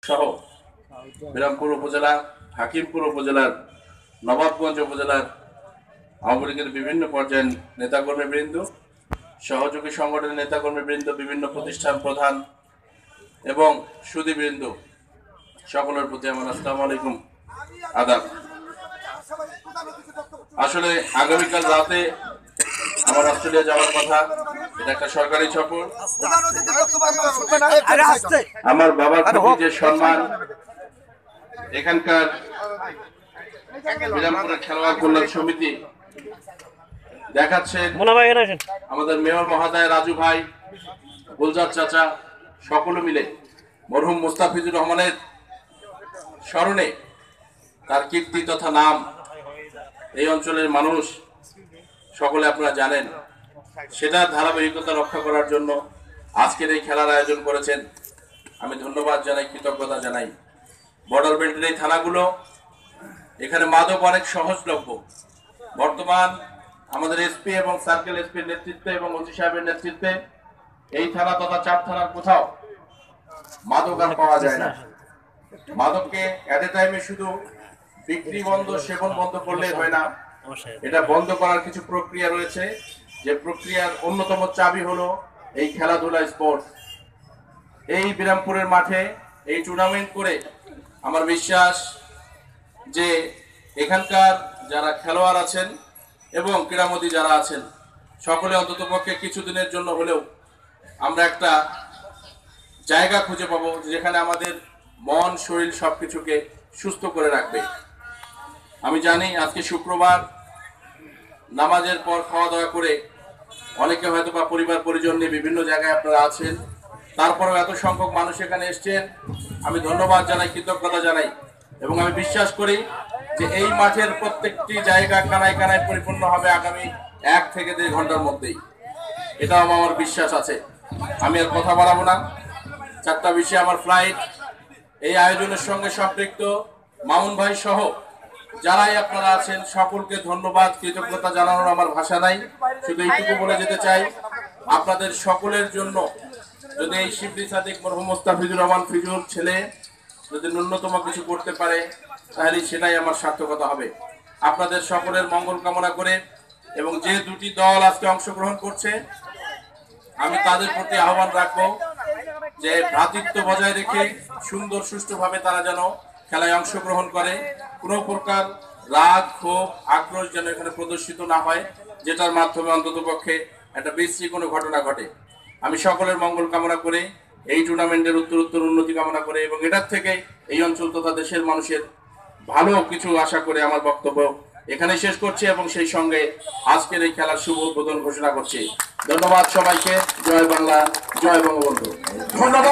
সহ বিরামপুর উপজেলা, হাকিমপুর উপজেলার, নবাবগঞ্জ উপজেলার আওয়ামী লীগের বিভিন্ন পর্যায়ের নেতাকর্মীবৃন্দ, সহযোগী সংগঠনের নেতাকর্মীবৃন্দ, বিভিন্ন প্রতিষ্ঠান প্রধান এবং সুধীবৃন্দ, সকলের প্রতি আমার আসসালামু আলাইকুম, আদাব। আসলে আগামীকাল রাতে আমার অস্ট্রেলিয়া যাওয়ার কথা। এটা একটা সরকারি সফর। আমার বাবার প্রতি যে সম্মান, এখানকার বিরামপুরের খেলোয়াড় কল্যাণ সমিতি দেখাচ্ছে, আমাদের মেয়র মহোদয়, রাজু ভাই, গুলজার চাচা, সকলে মিলে মরহুম মুস্তাফিজুর রহমানের স্মরণে, তার কীর্তি তথা নাম এই অঞ্চলের মানুষ সকলে আপনারা জানেন, সেটার ধারাবাহিকতা রক্ষা করার জন্য আজকের এই খেলার আয়োজন করেছেন। আমি ধন্যবাদ জানাই, কৃতজ্ঞতা জানাই। বর্ডার বেল্টের এই থানাগুলো, এখানে মাদক অনেক সহজলভ্য। বর্তমান আমাদের এসপি এবং সার্কেল এসপির নেতৃত্বে এবং ওসি সাহেবের নেতৃত্বে এই থানা তথা চার থানার কোথাও মাদক আর পাওয়া যায় না। মাদককে এট এ টাইমে শুধু বিক্রি বন্ধ, সেবন বন্ধ করলেই হয় না, এটা বন্ধ করার কিছু প্রক্রিয়া রয়েছে। যে প্রক্রিয়ার অন্যতম চাবি হলো এই খেলাধুলা, স্পোর্টস। এই বিরামপুরের মাঠে এই টুর্নামেন্ট করে আমার বিশ্বাস যে এখানকার যারা খেলোয়াড় আছেন এবং ক্রীড়ামোদী যারা আছেন, সকলে অন্ততপক্ষে কিছুদিনের জন্য হলেও আমরা একটা জায়গা খুঁজে পাবো যেখানে আমাদের মন, শরীর সবকিছুকে সুস্থ করে রাখবে। আমি জানি আজকে শুক্রবার, নামাজের পর খাওয়া দাওয়া করে অনেকে হয়তো বা পরিবার পরিজন নিয়ে বিভিন্ন জায়গায় আপনারা আছেন, তারপরেও এত সংখ্যক মানুষ এখানে এসছেন, আমি ধন্যবাদ জানাই, কৃতজ্ঞতা জানাই। এবং আমি বিশ্বাস করি যে এই মাঠের প্রত্যেকটি জায়গা কানায় কানায় পরিপূর্ণ হবে আগামী 1 থেকে 1.5 ঘন্টার মধ্যেই। এটাও আমার বিশ্বাস আছে। আমি আর কথা বাড়াবো না। 4টা বিষয়ে আমার ফ্লাইট। এই আয়োজনের সঙ্গে সম্পৃক্ত মামুন ভাই সহ যারাই আপনারা আছেন, সকলকে ধন্যবাদ, কৃতজ্ঞতা জানানোর আমার ভাষা নাই। শুধু এইটুকু বলে যেতে চাই, আপনাদের সকলের জন্য যদি এই শিবলি সাদিক মরহুম মুস্তাফিজুর রহমান ফিজুর ছেলে যদি ন্যূনতম কিছু করতে পারে, তাহলে সেটাই আমার সার্থকতা হবে। আপনাদের সকলের মঙ্গল কামনা করে এবং যে দুটি দল আজকে অংশগ্রহণ করছে, আমি তাদের প্রতি আহ্বান রাখবো যে ভ্রাতৃত্ব বজায় রেখে সুন্দর সুষ্ঠুভাবে তারা যেন খেলায় অংশগ্রহণ করে। কোনো প্রকার রাগ, ক্ষোভ, আক্রোশ যেন এখানে প্রদর্শিত না হয়, যেটার মাধ্যমে অন্ততপক্ষে একটা বিশ্রী কোনো ঘটনা ঘটে। আমি সকলের মঙ্গল কামনা করে, এই টুর্নামেন্টের উত্তরোত্তর উন্নতি কামনা করে এবং এটার থেকে এই অঞ্চল তথা দেশের মানুষের ভালো কিছু আশা করে আমার বক্তব্য এখানে শেষ করছি এবং সেই সঙ্গে আজকের এই খেলার শুভ উদ্বোধন ঘোষণা করছি। ধন্যবাদ সবাইকে। জয় বাংলা, জয় বঙ্গবন্ধু। ধন্যবাদ।